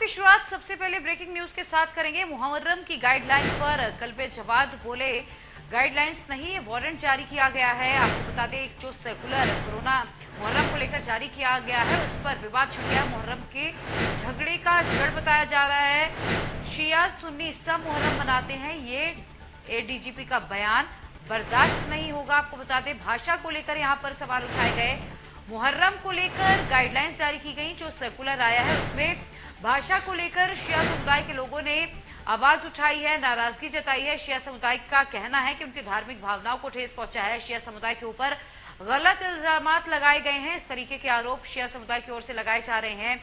की शुरुआत सबसे पहले ब्रेकिंग न्यूज के साथ करेंगे। मुहर्रम की गाइडलाइन पर कल्बे जवाद बोले, गाइडलाइंस नहीं, वारंट जारी किया गया है। आपको बता दें, एक जो सर्कुलर कोरोना मुहर्रम को लेकर जारी किया गया है, उस पर विवाद छिड़ गया। मुहर्रम के झगड़े का जड़ बताया जा रहा है। शिया सुन्नी सब मुहर्रम मनाते हैं, ये एडीजीपी का बयान बर्दाश्त नहीं होगा। आपको बता दें, भाषा को लेकर यहाँ पर सवाल उठाए गए। मुहर्रम को लेकर गाइडलाइंस जारी की गई, जो सर्कुलर आया है उसमें भाषा को लेकर शिया समुदाय के लोगों ने आवाज उठाई है, नाराजगी जताई है। शिया समुदाय का कहना है कि उनकी धार्मिक भावनाओं को ठेस पहुंचा है। शिया समुदाय के ऊपर गलत इल्जामात लगाए गए हैं। इस तरीके के आरोप शिया समुदाय की ओर से लगाए जा रहे हैं।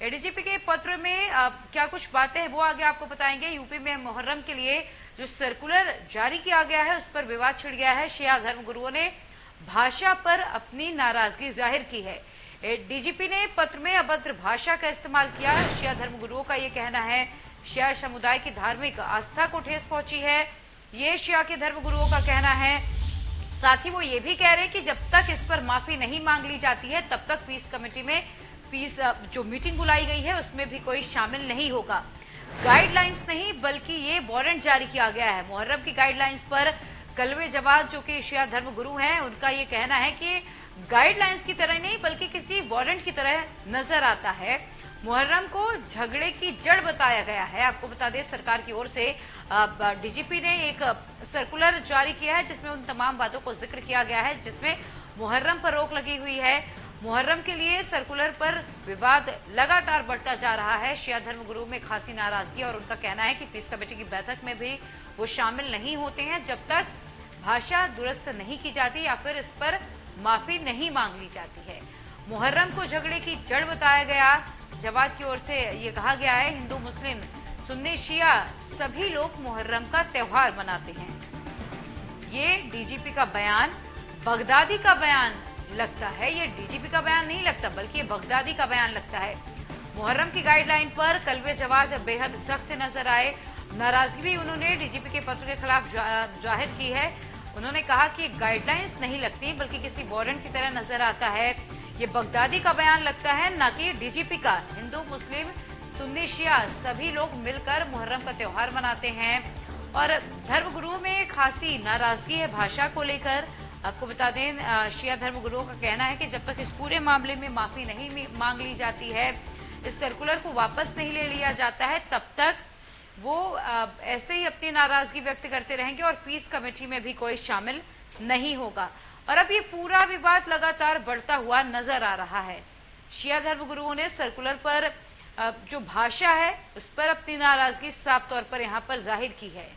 एडीजीपी के पत्र में क्या कुछ बातें हैं वो आगे आपको बताएंगे। यूपी में मुहर्रम के लिए जो सर्कुलर जारी किया गया है, उस पर विवाद छिड़ गया है। शिया धर्मगुरुओं ने भाषा पर अपनी नाराजगी जाहिर की है। डीजीपी ने पत्र में अभद्र भाषा का इस्तेमाल किया। शिया धर्मगुरुओं का ये कहना है, शिया समुदाय की धार्मिक आस्था को ठेस पहुंची है, ये शिया के धर्मगुरुओं का कहना है। साथ ही वो ये भी कह रहे हैं कि जब तक इस पर माफी नहीं मांग ली जाती है, तब तक पीस कमेटी में पीस जो मीटिंग बुलाई गई है उसमें भी कोई शामिल नहीं होगा। गाइडलाइंस नहीं, बल्कि ये वारंट जारी किया गया है। मुहर्रम की गाइडलाइंस पर कल्बे जवाद, जो कि शिया धर्मगुरु हैं, उनका ये कहना है कि गाइडलाइंस की तरह नहीं, बल्कि किसी वारंट की तरह नजर आता है। मुहर्रम को झगड़े की जड़ बताया गया है। आपको बता दें, सरकार की ओर से डीजीपी ने एक सर्कुलर जारी किया है, जिसमें उन तमाम बातों को जिक्र किया गया है, जिसमें मुहर्रम पर रोक लगी हुई है। मुहर्रम के लिए सर्कुलर पर विवाद लगातार बढ़ता जा रहा है। शिया धर्मगुरु में खासी नाराजगी, और उनका कहना है कि पीस कमेटी की बैठक में भी वो शामिल नहीं होते हैं जब तक भाषा दुरुस्त नहीं की जाती या फिर इस पर माफी नहीं मांग ली जाती है। मुहर्रम को झगड़े की जड़ बताया गया। जवाद की ओर से ये कहा गया है, हिंदू मुस्लिम सुन्नी शिया सभी लोग मुहर्रम का त्योहार मनाते हैं। ये डीजीपी का बयान बगदादी का बयान लगता है। ये डीजीपी का बयान नहीं लगता, बल्कि ये बगदादी का बयान लगता है। मुहर्रम की गाइडलाइन पर कल्बे जवाद बेहद सख्त नजर आए। नाराजगी भी उन्होंने डीजीपी के पत्र के खिलाफ जाहिर की है। उन्होंने कहा कि गाइडलाइंस नहीं लगती, बल्कि किसी वारंट की तरह नजर आता है। ये बगदादी का बयान लगता है, ना कि डीजीपी का। हिंदू मुस्लिम सुन्नी शिया सभी लोग मिलकर मुहर्रम का त्योहार मनाते हैं, और धर्मगुरुओं में खासी नाराजगी है भाषा को लेकर। आपको बता दें, शिया धर्मगुरुओं का कहना है कि जब तक इस पूरे मामले में माफी नहीं मांग ली जाती है, इस सर्कुलर को वापस नहीं ले लिया जाता है, तब तक वो ऐसे ही अपनी नाराजगी व्यक्त करते रहेंगे और पीस कमेटी में भी कोई शामिल नहीं होगा। और अब ये पूरा विवाद लगातार बढ़ता हुआ नजर आ रहा है। शिया धर्मगुरुओं ने सर्कुलर पर जो भाषा है उस पर अपनी नाराजगी साफ तौर पर यहां पर जाहिर की है।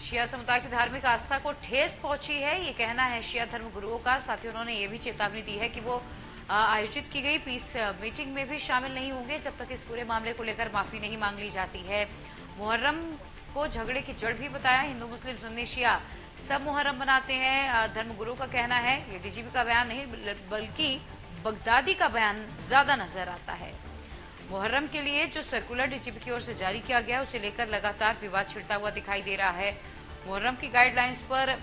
शिया समुदाय की धार्मिक आस्था को ठेस पहुंची है, ये कहना है शिया धर्मगुरुओं का। साथ ही उन्होंने ये भी चेतावनी दी है कि वो आयोजित की गई पीस मीटिंग में भी शामिल नहीं होंगे जब तक इस पूरे मामले को लेकर माफी नहीं मांग ली जाती है। मुहर्रम को झगड़े की जड़ भी बताया। हिंदू मुस्लिम सुन्नी शिया सब मुहर्रम मनाते हैं, धर्मगुरु का कहना है। ये डीजीपी का बयान नहीं, बल्कि बगदादी का बयान ज्यादा नजर आता है। मुहर्रम के लिए जो सर्कुलर डीजीपी की ओर से जारी किया गया, उसे लेकर लगातार विवाद छिड़ता हुआ दिखाई दे रहा है। मुहर्रम की गाइडलाइंस पर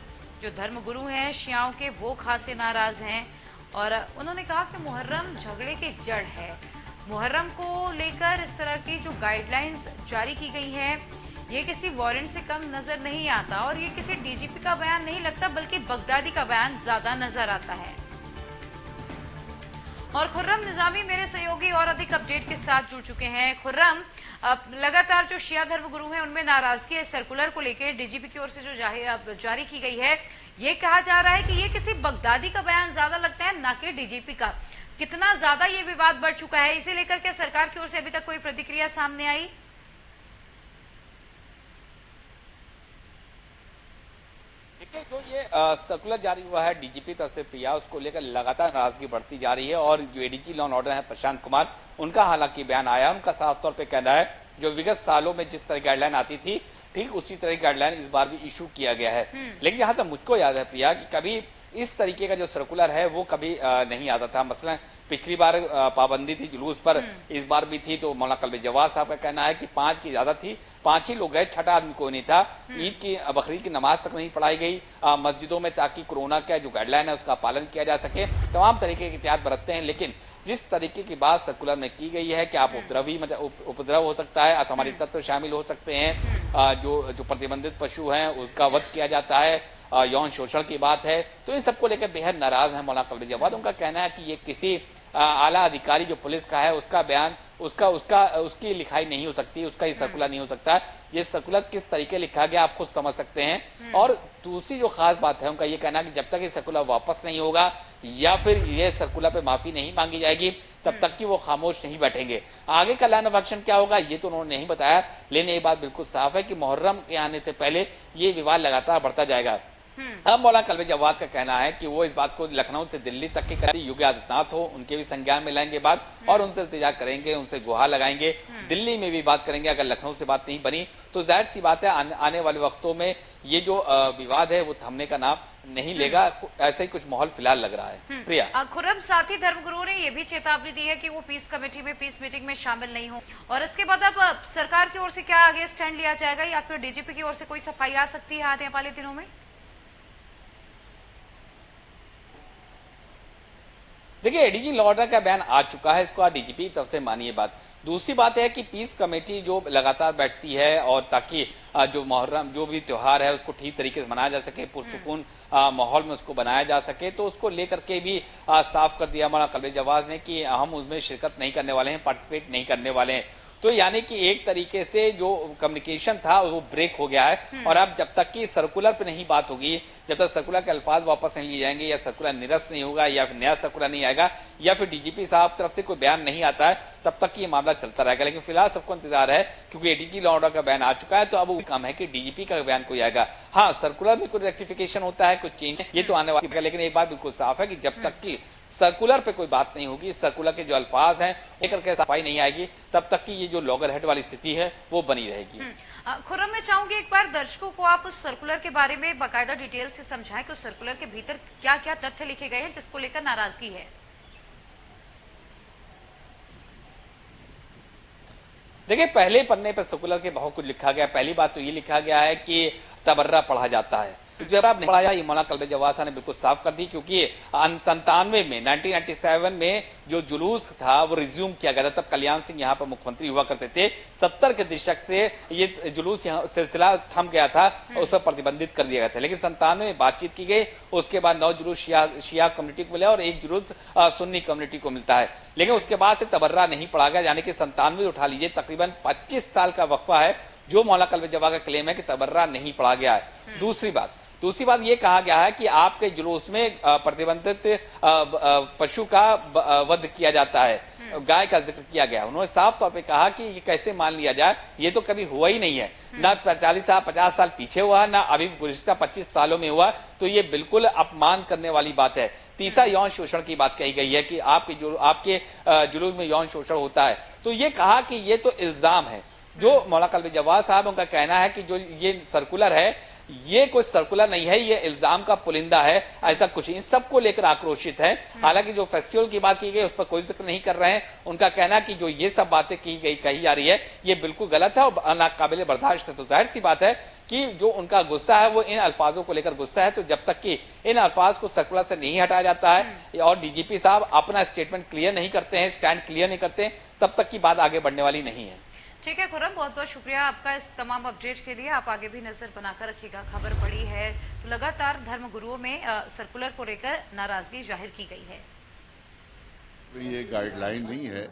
जो धर्मगुरु हैं शियाओं के, वो खासे नाराज हैं, और उन्होंने कहा कि मुहर्रम झगड़े की जड़ है। मुहर्रम को लेकर इस तरह की जो गाइडलाइंस जारी की गई है, ये किसी वारंट से कम नजर नहीं आता, और ये किसी डीजीपी का बयान नहीं लगता, बल्कि बगदादी का बयान ज्यादा नजर आता है। और खुर्रम निजामी मेरे सहयोगी और अधिक अपडेट के साथ जुड़ चुके हैं। खुर्रम, लगातार जो शिया धर्मगुरु हैं उनमें नाराजगी है सर्कुलर को लेकर, डीजीपी की ओर से जो जारी की गई है, ये कहा जा रहा है कि ये किसी बगदादी का बयान ज्यादा लगता है, ना कि डीजीपी का। कितना ज्यादा ये विवाद बढ़ चुका है, इसे लेकर के सरकार की ओर से अभी तक कोई प्रतिक्रिया सामने आई? देखिए, जो ये सर्कुलर जारी हुआ है डीजीपी तरफ से प्रिया, उसको लेकर लगातार नाराजगी बढ़ती जा रही है। और जो एडीजी लॉ एंड ऑर्डर है प्रशांत कुमार, उनका हालांकि बयान आया, उनका साफ तौर पे कहना है जो विगत सालों में जिस तरह गाइडलाइन आती थी, ठीक उसी तरह की गाइडलाइन इस बार भी इशू किया गया है। लेकिन यहाँ तक मुझको याद है प्रिया कि कभी इस तरीके का जो सर्कुलर है वो कभी नहीं आता था। मसलन पिछली बार पाबंदी थी जुलूस पर, इस बार भी थी। तो मौलाना कल्बे जवाद साहब का कहना है कि 5 की इजाजत थी, 5 ही लोग गए, 6ठा आदमी कोई नहीं था। ईद की बकरीद की नमाज तक नहीं पढ़ाई गई मस्जिदों में, ताकि कोरोना का जो गाइडलाइन है उसका पालन किया जा सके। तमाम तरीके की एहतियात बरतते हैं, लेकिन जिस तरीके की बात सर्कुलर में की गई है कि आप उपद्रव हो सकता है, असामाजिक तत्व शामिल हो सकते हैं, जो प्रतिबंधित पशु हैं उसका वध किया जाता है, यौन शोषण की बात है, तो इन सबको लेकर बेहद नाराज है मौलाना कल्बे जवाद। उनका कहना है कि ये किसी आला अधिकारी जो पुलिस का है उसका बयान, उसकी लिखाई नहीं हो सकती, उसका ही सर्कुलर नहीं हो सकता। ये सर्कुलर किस तरीके लिखा गया आप खुद समझ सकते हैं। और दूसरी जो खास बात है उनका ये कहना कि जब तक ये सर्कुलर वापस नहीं होगा या फिर ये सर्कुलर पे माफी नहीं मांगी जाएगी तब तक कि वो खामोश नहीं बैठेंगे। आगे का लाइन ऑफ एक्शन क्या होगा ये तो उन्होंने नहीं बताया, लेकिन ये बात बिल्कुल साफ है कि मुहर्रम के आने से पहले ये विवाद लगातार बढ़ता जाएगा। अब मौलाना कल्बे जवाद का कहना है कि वो इस बात को लखनऊ से दिल्ली तक की योगी आदित्यनाथ हो उनके भी संज्ञान में लाएंगे बात, और उनसे इल्तिजा करेंगे, उनसे गुहार लगाएंगे, दिल्ली में भी बात करेंगे। अगर लखनऊ से बात नहीं बनी तो जाहिर सी बात है आने वाले वक्तों में ये जो विवाद है वो थमने का नाम नहीं लेगा। ऐसा ही कुछ माहौल फिलहाल लग रहा है। प्रिया, खुर्रम साथ ही धर्मगुरुओं ने यह भी चेतावनी दी है कि वो पीस कमेटी में, पीस मीटिंग में शामिल नहीं हो। और इसके बाद अब सरकार की ओर से क्या आगे स्टैंड लिया जाएगा, या फिर डीजीपी की ओर से कोई सफाई आ सकती है आने वाले दिनों में? देखिए, एडीजी लॉ ऑर्डर का बयान आ चुका है, इसको डीजीपी तरफ से मानिए बात। दूसरी बात है कि पीस कमेटी जो लगातार बैठती है और ताकि जो मुहर्रम जो भी त्योहार है उसको ठीक तरीके से मनाया जा सके, पुरसुकून माहौल में उसको बनाया जा सके, तो उसको लेकर के भी साफ कर दिया मौलाना कल्बे जवाद ने कि हम उसमें शिरकत नहीं करने वाले हैं, पार्टिसिपेट नहीं करने वाले हैं। तो यानी कि एक तरीके से जो कम्युनिकेशन था वो ब्रेक हो गया है। और अब जब तक कि सर्कुलर पे नहीं बात होगी, जब तक सर्कुलर के अल्फाज वापस नहीं लिए जाएंगे, या सर्कुलर निरस्त नहीं होगा, या फिर नया सर्कुलर नहीं आएगा, या फिर डीजीपी साहब तरफ से कोई बयान नहीं आता है, तब तक ये मामला चलता रहेगा। लेकिन फिलहाल सबको इंतजार है, क्योंकि एडीजी लॉ ऑर्डर का बयान आ चुका है, तो अब वो कम है कि डीजीपी का बयान कोई आएगा। हाँ, सर्कुलर में कुछ रेक्टिफिकेशन होता है, कुछ चेंज, ये तो आने वाली है। लेकिन एक बात बिल्कुल साफ है कि जब तक की सर्कुलर पे कोई बात नहीं होगी, सर्कुलर के जो अल्फाज हैं लेकर के सफाई नहीं आएगी, तब तक की ये जो लॉगर हेड वाली स्थिति है वो बनी रहेगी। खुर्रम, मैं चाहूंगी एक बार दर्शकों को आप उस सर्कुलर के बारे में बाकायदा डिटेल से समझाएं कि उस सर्कुलर के भीतर क्या क्या तथ्य लिखे गए हैं जिसको लेकर नाराजगी है। देखिए, पहले पन्ने पर सर्कुलर के बहुत कुछ लिखा गया। पहली बात तो ये लिखा गया है कि तबर्रा पढ़ा जाता है। जब आपने पढ़ाया, ये मौलाना कल्बे जवाद साहब ने बिल्कुल साफ कर दी, क्योंकि 97 में 1997 में जो जुलूस था वो रिज्यूम किया गया था। तब कल्याण सिंह यहाँ पर मुख्यमंत्री हुआ करते थे। 70 के दशक से ये जुलूस यहाँ सिलसिला थम गया था और उस पर प्रतिबंधित कर दिया गया था। लेकिन 97 में बातचीत की गई, उसके बाद 9 जुलूस शिया कम्युनिटी को मिला और 1 जुलूस सुन्नी कम्युनिटी को मिलता है। लेकिन उसके बाद से तबर्रा नहीं पढ़ा गया, यानी कि 97 उठा लीजिए, तकरीबन 25 साल का वक्फा है जो मौलाना कल्बे जवाद का क्लेम है कि तबर्रा नहीं पढ़ा गया है। दूसरी बात ये कहा गया है कि आपके जुलूस में प्रतिबंधित पशु का वध किया जाता है, गाय का जिक्र किया गया। उन्होंने साफ तौर पे कहा कि ये कैसे मान लिया जाए, ये तो कभी हुआ ही नहीं है, ना 50 साल पीछे हुआ, ना अभी गुज़िश्ता 25 सालों में हुआ। तो ये बिल्कुल अपमान करने वाली बात है। तीसरा, यौन शोषण की बात कही गई है कि आपके जुलूस में यौन शोषण होता है। तो ये कहा कि ये तो इल्जाम है। जो मौलाना कल्बे जवाद साहब, उनका कहना है कि जो ये सर्कुलर है ये कोई सर्कुलर नहीं है, ये इल्जाम का पुलिंदा है, ऐसा कुछ। इन सबको लेकर आक्रोशित है। हालांकि जो फेस्टिवल की बात की गई उस पर कोई जिक्र नहीं कर रहे हैं। उनका कहना कि जो ये सब बातें कही जा रही है ये बिल्कुल गलत है और नाकाबिले बर्दाश्त है। तो जाहिर सी बात है कि जो उनका गुस्सा है वो इन अल्फाजों को लेकर गुस्सा है। तो जब तक कि इन अल्फाज को सर्कुलर से नहीं हटाया जाता है और डीजीपी साहब अपना स्टेटमेंट क्लियर नहीं करते हैं, स्टैंड क्लियर नहीं करते, तब तक की बात आगे बढ़ने वाली नहीं है। ठीक है खुर्रम, बहुत बहुत शुक्रिया आपका इस तमाम अपडेट के लिए। आप आगे भी नजर बनाकर रखिएगा। खबर पड़ी है तो लगातार धर्मगुरुओं में सर्कुलर को लेकर नाराजगी जाहिर की गई है। ये गाइडलाइन नहीं है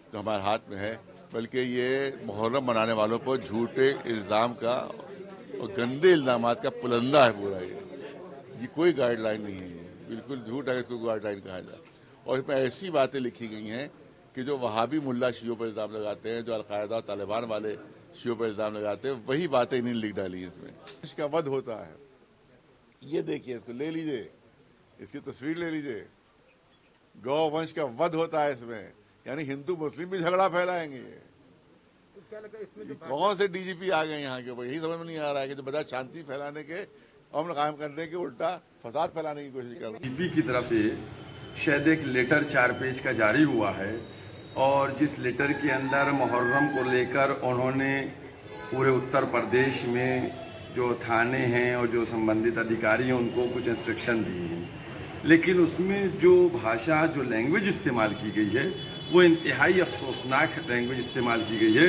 तो हमारे हाथ में है, बल्कि ये मुहर्रम मनाने वालों पर झूठे इल्जाम का और गंदे इल्जामात का पुलंदा है पूरा। ये कोई गाइडलाइन नहीं है, बिल्कुल झूठ है इसको गाइडलाइन कहा जाए। और इसमें ऐसी बातें लिखी गई हैं कि जो वहाबी मुल्ला शियों पर इल्जाम लगाते हैं, जो अलकायदा तालिबान वाले शियों पर इल्जाम लगाते हैं, वही बातें इन्हें लिख डाली है इसमें। इसका वध होता है, ये देखिए, इसको ले लीजिए, इसकी तस्वीर ले लीजिए, गौ वंश का वध होता है इसमें। यानी हिंदू मुस्लिम भी झगड़ा फैलाएंगे। ये कौन से डीजीपी आ गए यहाँ के ऊपर, यही समझ में नहीं आ रहा है कि जो बजाय शांति फैलाने के अमन कायम करने के उल्टा फसाद फैलाने की कोशिश कर रहे हैं। डीजीपी की तरफ से शायद एक लेटर 4 पेज का जारी हुआ है और जिस लेटर के अंदर मुहर्रम को लेकर उन्होंने पूरे उत्तर प्रदेश में जो थाने हैं और जो संबंधित अधिकारी हैं उनको कुछ इंस्ट्रक्शन दिए हैं, लेकिन उसमें जो भाषा जो लैंग्वेज इस्तेमाल की गई है वो इंतहाई अफसोसनाक लैंग्वेज इस्तेमाल की गई है।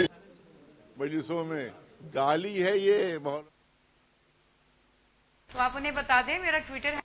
मजलिसों में गाली है ये बहुत। तो आप उन्हें बता दें, मेरा ट्विटर